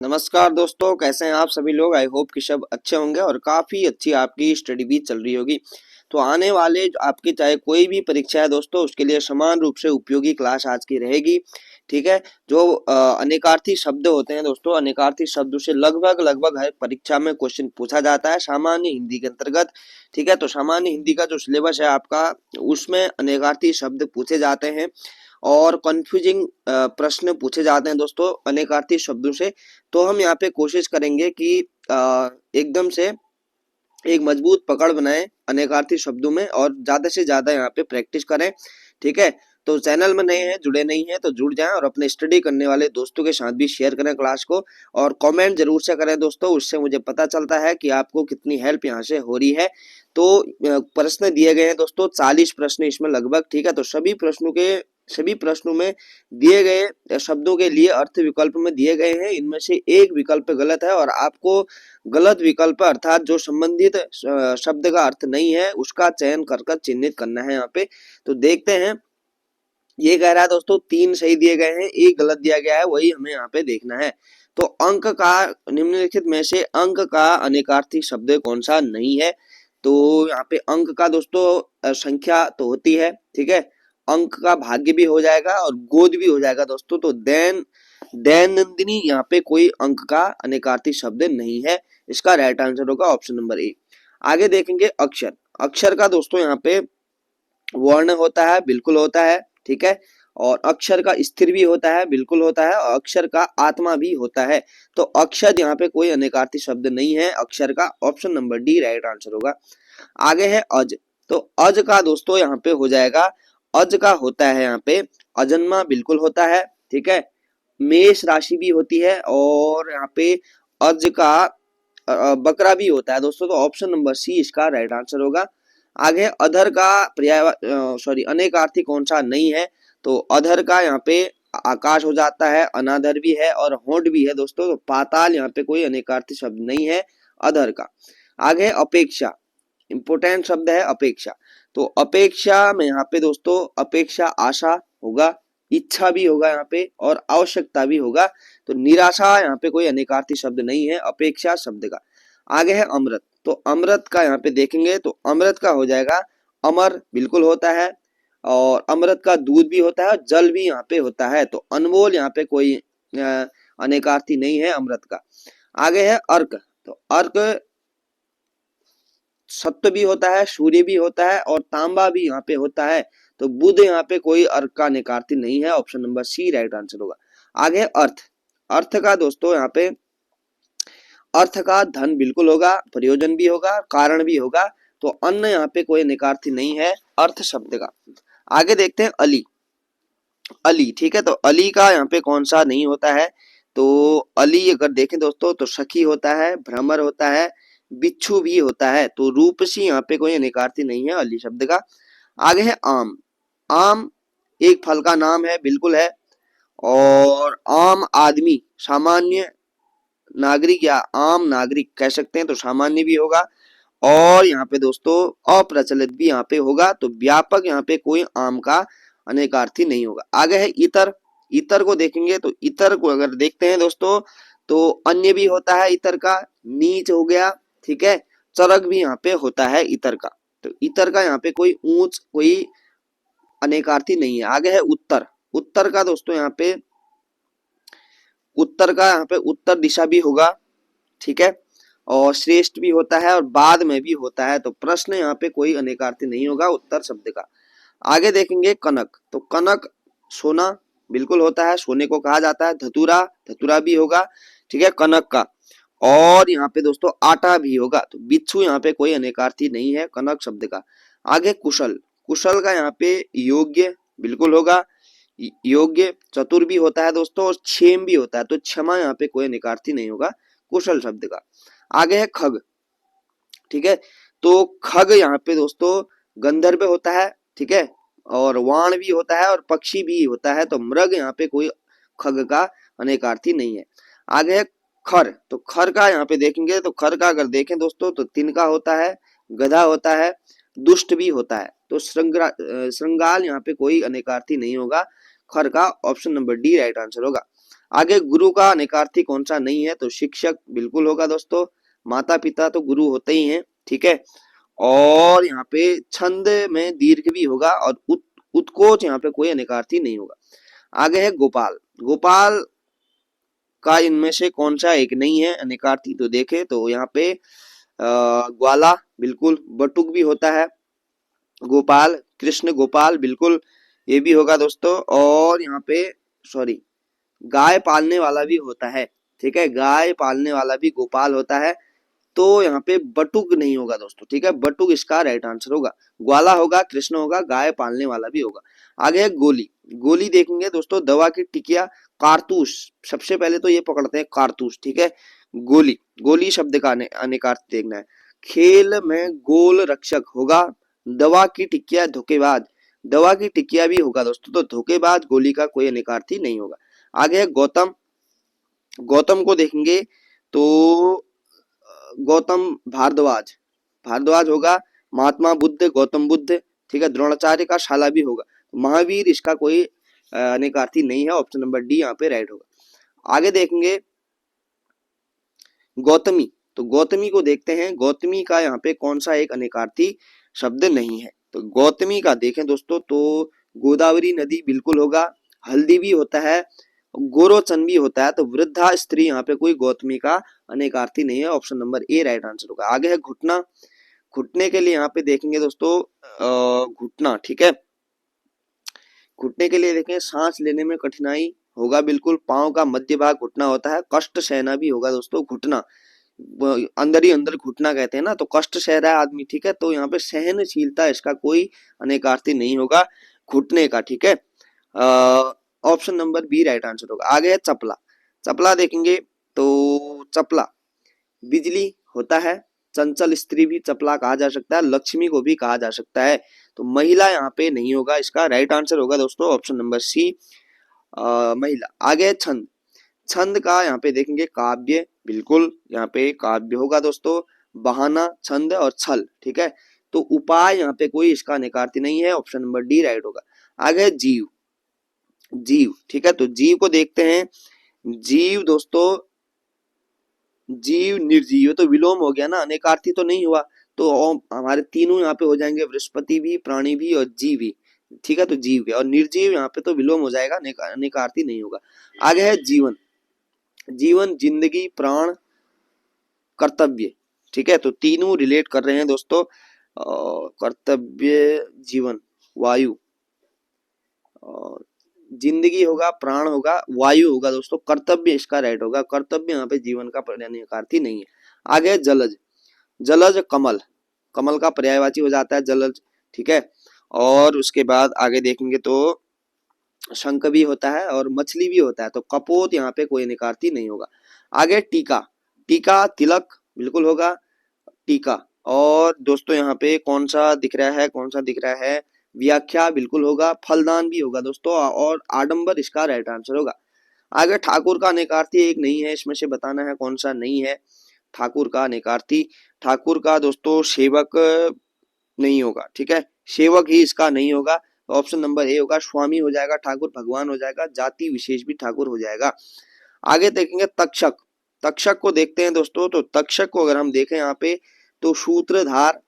नमस्कार दोस्तों, कैसे हैं आप सभी लोग। आई होप कि सब अच्छे होंगे और काफ़ी अच्छी आपकी स्टडी भी चल रही होगी। तो आने वाले आपकी चाहे कोई भी परीक्षा है दोस्तों, उसके लिए समान रूप से उपयोगी क्लास आज की रहेगी। ठीक है। जो अनेकार्थी शब्द होते हैं दोस्तों, अनेकार्थी शब्दों से लगभग लगभग हर परीक्षा में क्वेश्चन पूछा जाता है सामान्य हिंदी के अंतर्गत। ठीक है। तो सामान्य हिंदी का जो सिलेबस है आपका, उसमें अनेकार्थी शब्द पूछे जाते हैं और कंफ्यूजिंग प्रश्न पूछे जाते हैं दोस्तों अनेकार्थी शब्दों से। तो हम यहाँ पे कोशिश करेंगे कि एकदम से एक मजबूत पकड़ बनाएं अनेकार्थी शब्दों में और ज्यादा से ज्यादा यहाँ पे प्रैक्टिस करें। ठीक है। तो चैनल में नए हैं, जुड़े नहीं हैं तो जुड़ जाएं और अपने स्टडी करने वाले दोस्तों के साथ भी शेयर करें क्लास को। और कमेंट जरूर से करें दोस्तों, उससे मुझे पता चलता है कि आपको कितनी हेल्प यहाँ से हो रही है। तो प्रश्न दिए गए हैं दोस्तों, 40 प्रश्न इसमें लगभग। ठीक है। तो सभी प्रश्नों में दिए गए शब्दों के लिए अर्थ विकल्प में दिए गए हैं। इनमें से एक विकल्प गलत है और आपको गलत विकल्प अर्थात जो संबंधित शब्द का अर्थ नहीं है उसका चयन कर कर चिन्हित करना है यहाँ पे। तो देखते हैं। ये कह रहा है दोस्तों 3 सही दिए गए हैं, एक गलत दिया गया है, वही हमें यहाँ पे देखना है। तो अंक का निम्नलिखित में से अंक का अनेकार्थी शब्द कौन सा नहीं है। तो यहाँ पे अंक का दोस्तों संख्या तो होती है। ठीक है। अंक का भाग्य भी हो जाएगा और गोद भी हो जाएगा दोस्तों। तो दैनंदिनी यहाँ पे कोई अंक का अनेकार्थी शब्द नहीं है। इसका राइट आंसर होगा ऑप्शन नंबर ए। आगे देखेंगे अक्षर। अक्षर का दोस्तों यहाँ पे वर्ण होता है, बिल्कुल होता है। ठीक है। और अक्षर का स्थिर भी होता है, बिल्कुल होता है। और अक्षर का आत्मा भी होता है। तो अक्षर यहाँ पे कोई अनेकार्थी शब्द नहीं है। अक्षर का option number D right answer होगा। आगे है अज। तो अज का दोस्तों यहाँ पे हो जाएगा, अज का होता है यहाँ पे अजन्मा, बिल्कुल होता है। ठीक है। मेष राशि भी होती है और यहाँ पे अज का बकरा भी होता है दोस्तों। तो ऑप्शन नंबर सी इसका राइट आंसर होगा। आगे अधर का पर्याय अनेकार्थी कौन सा नहीं है। तो अधर का यहाँ पे आकाश हो जाता है, अनाधर भी है और होंठ भी है दोस्तों। तो पाताल यहाँ पे कोई अनेकार्थी शब्द नहीं है अधर का। आगे अपेक्षा, इंपोर्टेंट शब्द है अपेक्षा। तो अपेक्षा में यहाँ पे दोस्तों अपेक्षा आशा होगा, इच्छा भी होगा यहाँ पे और आवश्यकता भी होगा। तो निराशा यहाँ पे कोई अनेकार्थी शब्द नहीं है अपेक्षा शब्द का। आगे है अमृत। तो अमृत का यहाँ पे देखेंगे तो अमृत का हो जाएगा अमर, बिल्कुल होता है। और अमृत का दूध भी होता है, जल भी यहाँ पे होता है। तो अनमोल यहाँ पे कोई अनेकार्थी नहीं है अमृत का। आगे है अर्क। तो अर्क सत्य भी होता है, सूर्य भी होता है और तांबा भी यहाँ पे होता है। तो बुध यहाँ पे कोई अर्क का निकार्थी नहीं है। Option number C right answer होगा। आगे अर्थ। अर्थ का दोस्तों यहाँ पे अर्थ का धन बिल्कुल होगा, प्रयोजन भी होगा, कारण भी होगा। तो अन्न यहाँ पे कोई निकार्थी नहीं है अर्थ शब्द का। आगे देखते हैं अली। अली। ठीक है। तो अली का यहाँ पे कौन सा नहीं होता है। तो अली अगर देखें दोस्तों तो सखी होता है, भ्रमर होता है, बिच्छू भी होता है। तो रूपसी यहाँ पे कोई अनेकार्थी नहीं है अली शब्द का। आगे है आम। आम एक फल का नाम है, बिल्कुल है। और आम आदमी सामान्य नागरिक या आम नागरिक कह सकते हैं। तो सामान्य भी होगा और यहाँ पे दोस्तों अप्रचलित भी यहाँ पे होगा। तो व्यापक यहाँ पे कोई आम का अनेकार्थी नहीं होगा। आगे है इतर। इतर को देखेंगे तो इतर को अगर देखते हैं दोस्तों तो अन्य भी होता है इतर का, नीच हो गया। ठीक है। चरक भी यहाँ पे होता है इतर का। तो इतर का यहाँ पे कोई ऊंच कोई अनेकार्थी नहीं है। आगे है उत्तर। उत्तर का दोस्तों यहाँ पे उत्तर दिशा भी होगा। ठीक है। और श्रेष्ठ भी होता है और बाद में भी होता है। तो प्रश्न यहाँ पे कोई अनेकार्थी नहीं होगा उत्तर शब्द का। आगे देखेंगे कनक। तो कनक सोना बिल्कुल होता है, सोने को कहा जाता है। धतूरा, धतूरा भी होगा। ठीक है। कनक का। और यहाँ पे दोस्तों आटा भी होगा। तो बिच्छू यहाँ पे कोई अनेकार्थी नहीं है कनक शब्द का। आगे कुशल। कुशल का यहाँ पे योग्य बिल्कुल होगा, योग्य। चतुर भी होता है दोस्तों और क्षेम भी होता है। तो क्षमा यहाँ पे कोई अनेकार्थी नहीं होगा कुशल शब्द का। आगे है खग। ठीक है। तो खग यहाँ पे दोस्तों गंधर्व होता है। ठीक है। और वाण भी होता है और पक्षी भी होता है। तो मृग यहाँ पे कोई खग का अनेकार्थी नहीं है। आगे है खर। तो खर का यहाँ पे देखेंगे तो खर का अगर देखें दोस्तों तो तिनका होता है, गधा होता है, दुष्ट भी होता है। तो श्रृंगाल यहाँ पे कोई अनेकार्थी नहीं होगा खर का। Option number D right answer होगा। आगे गुरु का अनेकार्थी कौन सा नहीं है, तो शिक्षक बिल्कुल होगा दोस्तों, माता पिता तो गुरु होते ही हैं, ठीक है। और यहाँ पे छंद में दीर्घ भी होगा और उत्कोच यहाँ पे कोई अनेकार्थी नहीं होगा। आगे है गोपाल। गोपाल का इनमें से कौन सा एक नहीं है अनेकार्थी, तो देखे तो यहाँ पे ग्वाला बिल्कुल, बटुक भी होता है, गोपाल कृष्ण गोपाल बिल्कुल ये भी होगा दोस्तों। और यहाँ पे सॉरी गाय पालने वाला भी होता है, ठीक है, गाय पालने वाला भी गोपाल होता है, तो यहाँ पे बटुक नहीं होगा दोस्तों, ठीक है, बटुक इसका राइट आंसर होगा। ग्वाला होगा, कृष्ण होगा, गाय पालने वाला भी होगा। आगे है गोली। गोली देखेंगे दोस्तों, दवा की टिकिया, कारतूस, सबसे पहले तो ये पकड़ते हैं कारतूस, ठीक है। गोली, गोली शब्द का अनेकार्थ देखना है। खेल में गोल रक्षक होगा, दवा की टिकिया धोखेबाज, दवा की टिकिया भी होगा दोस्तों, तो धोखेबाज गोली का कोई अनेकार्थी नहीं होगा। आगे है गौतम। गौतम को देखेंगे तो गौतम भारद्वाज, भारद्वाज होगा, महात्मा बुद्ध गौतम बुद्ध, ठीक है, द्रोणाचार्य का शाला भी होगा। महावीर इसका कोई अनेकार्थी नहीं है, ऑप्शन नंबर डी यहाँ पे राइट होगा। आगे देखेंगे गौतमी, तो गौतमी को देखते हैं, गौतमी का यहाँ पे कौन सा एक अनेकार्थी शब्द नहीं है, तो गौतमी का देखें दोस्तों तो गोदावरी नदी बिल्कुल होगा, हल्दी भी होता है, गोरोचन भी होता है, तो वृद्धा स्त्री यहाँ पे कोई गौतमी का अनेकार्थी नहीं है, option number A right answer होगा। आगे है घुटना। घुटने के लिए यहाँ पे देखेंगे दोस्तों घुटना, ठीक है, घुटने के लिए देखें सांस लेने में कठिनाई होगा बिल्कुल, पांव का मध्य भाग घुटना होता है, कष्ट सहना भी होगा दोस्तों, घुटना अंदर ही अंदर घुटना कहते हैं ना, तो कष्ट सह रहा है आदमी, ठीक है, तो यहाँ पे सहनशीलता इसका कोई अनेकार्थी नहीं होगा घुटने का, ठीक है, option number B right answer होगा। आगे है चपला। चपला देखेंगे तो चपला बिजली होता है, चंचल स्त्री भी चपला कहा जा सकता है, लक्ष्मी को भी कहा जा सकता है, तो महिला यहाँ पे नहीं होगा, इसका राइट आंसर होगा दोस्तों ऑप्शन नंबर सी महिला। आगे छंद। छंद का यहाँ पे देखेंगे काव्य, बिल्कुल यहाँ पे काव्य होगा दोस्तों, बहाना छंद और छल, ठीक है, तो उपाय यहाँ पे कोई इसका अनेकार्थी नहीं है, ऑप्शन नंबर डी राइट होगा। आगे जीव। जीव, ठीक है, तो जीव को देखते हैं, जीव दोस्तों जीव निर्जीव तो विलोम हो गया ना, अनेकार्थी तो नहीं हुआ, तो हमारे तीनों यहाँ पे हो जाएंगे, बृहस्पति भी, प्राणी भी और जीव भी, ठीक है, तो जीव भी, और निर्जीव यहाँ पे तो विलोम हो जाएगा, अनेकार्थी नहीं होगा। आगे है जीवन। जीवन जिंदगी, प्राण, कर्तव्य, ठीक है, तो तीनों रिलेट कर रहे हैं दोस्तों, कर्तव्य, जीवन, वायु, और जिंदगी होगा, प्राण होगा, वायु होगा दोस्तों, कर्तव्य इसका राइट होगा, कर्तव्य यहाँ पे जीवन का अनेकार्थी नहीं है। आगे जलज। जलज कमल, कमल का पर्यायवाची हो जाता है जलज, ठीक है, और उसके बाद आगे देखेंगे तो शंख भी होता है और मछली भी होता है, तो कपोत यहाँ पे कोई अनेकार्थी नहीं होगा। आगे टीका। टीका तिलक बिल्कुल होगा, टीका, और दोस्तों यहाँ पे कौन सा दिख रहा है, कौन सा दिख रहा है, व्याख्या बिल्कुल होगा, फलदान भी होगा दोस्तों, और आडंबर इसका राइट आंसर होगा। आगे ठाकुर का अनेकार्थी एक नहीं है, इसमें से बताना है कौन सा नहीं है ठाकुर का अनेकार्थी। ठाकुर का दोस्तों सेवक नहीं होगा, ठीक है, सेवक ही इसका नहीं होगा, ऑप्शन नंबर ए होगा, स्वामी हो जाएगा, ठाकुर भगवान हो जाएगा, जाति विशेष भी ठाकुर हो जाएगा। आगे देखेंगे तक्षक। तक्षक को देखते हैं दोस्तों, तो तक्षक को अगर हम देखें यहाँ पे तो सूत्रधार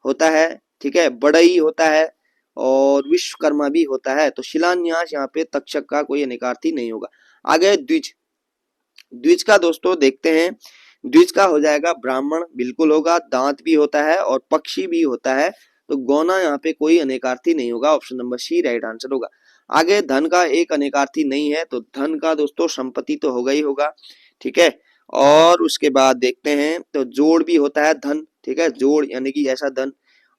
होता है, ठीक है, बढ़ई होता है और विश्वकर्मा भी होता है, तो शिलान्यास यहाँ पे तक्षक का कोई अनेकार्थी नहीं होगा। आगे द्विज। द्विज का दोस्तों देखते हैं, द्विज का हो जाएगा ब्राह्मण बिल्कुल होगा, दांत भी होता है और पक्षी भी होता है, तो गौना यहाँ पे कोई अनेकार्थी नहीं होगा, option number C right answer होगा। आगे धन का एक अनेकार्थी नहीं है, तो धन का दोस्तों संपत्ति तो होगा ही होगा, ठीक है, और उसके बाद देखते हैं तो जोड़ भी होता है धन, ठीक है, जोड़ यानी कि ऐसा धन।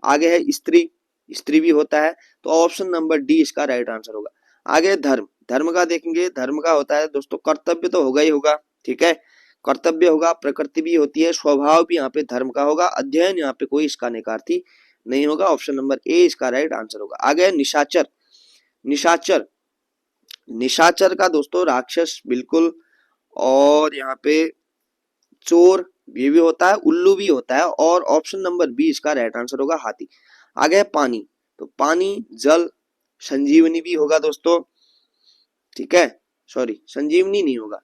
आगे है स्त्री, स्त्री भी होता है, तो ऑप्शन नंबर डी इसका राइट आंसर होगा। आगे धर्म। धर्म का देखेंगे, धर्म का होता है दोस्तों कर्तव्य तो होगा ही होगा, ठीक है, कर्तव्य होगा, प्रकृति भी होती है, स्वभाव भी यहाँ पे धर्म का होगा, अध्ययन यहाँ पे कोई इसका अनेकार्थी नहीं होगा, ऑप्शन नंबर ए इसका राइट आंसर होगा। आगे निशाचर। निशाचर। निशाचर का दोस्तों राक्षस बिल्कुल, और यहाँ पे चोर ये भी होता है, उल्लू भी होता है, और ऑप्शन नंबर बी इसका राइट आंसर होगा हाथी। आगे पानी। तो पानी जल संजीवनी भी होगा दोस्तों, ठीक है, सॉरी संजीवनी नहीं होगा,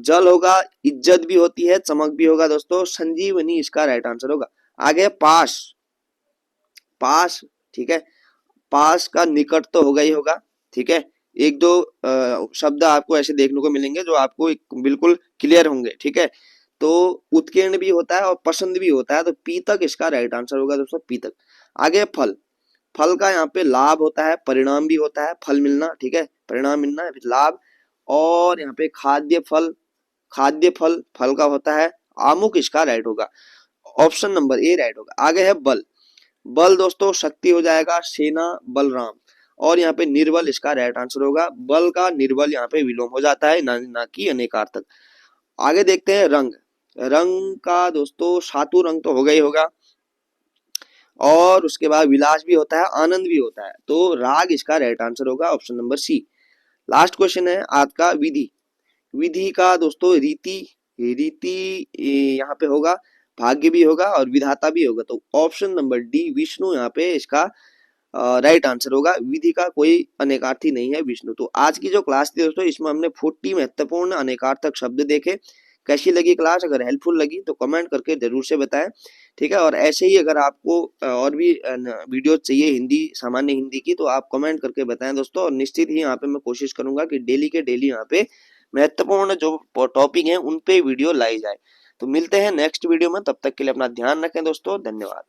जल होगा, इज्जत भी होती है, चमक भी होगा दोस्तों, संजीवनी इसका राइट आंसर होगा। आगे पास, पास ठीक है, पास का निकट तो होगा ही होगा, ठीक है। एक दो शब्द आपको ऐसे देखने को मिलेंगे जो आपको बिल्कुल क्लियर होंगे, ठीक है। तो उत्कीर्ण भी होता है और पसंद भी होता है, तो पीतक इसका राइट आंसर होगा दोस्तों, पीतक। आगे फल, फल का यहाँ पे लाभ होता है, परिणाम भी होता है, फल मिलना, ठीक है, परिणाम मिलना, लाभ। और यहाँ पे खाद्य फल, खाद्य फल फल का होता है, आमुख इसका राइट होगा, ऑप्शन नंबर ए राइट होगा। आगे है बल, बल दोस्तों शक्ति हो जाएगा, सेना, बलराम। और यहाँ पे निर्बल इसका राइट आंसर होगा, बल का निर्बल यहाँ पे विलोम हो जाता है, ना कि अनेकार्थक। आगे देखते हैं रंग, रंग का दोस्तों सातु रंग तो होगा ही होगा, और उसके बाद विलास भी होता है, आनंद भी होता है, तो राग इसका राइट आंसर होगा, option number C. Last question है आज का विधि, विधि का दोस्तों रीति, रीति यहाँ पे होगा, भाग्य भी होगा और विधाता भी होगा, तो ऑप्शन नंबर डी विष्णु यहाँ पे इसका राइट आंसर होगा। विधि का कोई अनेकार्थी नहीं है, विष्णु। तो आज की जो क्लास थी दोस्तों, इसमें हमने 40 महत्वपूर्ण अनेकार्थक शब्द देखे। कैसी लगी क्लास? अगर हेल्पफुल लगी तो कमेंट करके जरूर से बताएं, ठीक है। और ऐसे ही अगर आपको और भी वीडियो चाहिए हिंदी, सामान्य हिंदी की, तो आप कमेंट करके बताएं दोस्तों। और निश्चित ही यहाँ पे मैं कोशिश करूंगा कि डेली के डेली यहाँ पे महत्वपूर्ण जो टॉपिक है उन पे वीडियो लाई जाए। तो मिलते हैं नेक्स्ट वीडियो में, तब तक के लिए अपना ध्यान रखें दोस्तों, धन्यवाद।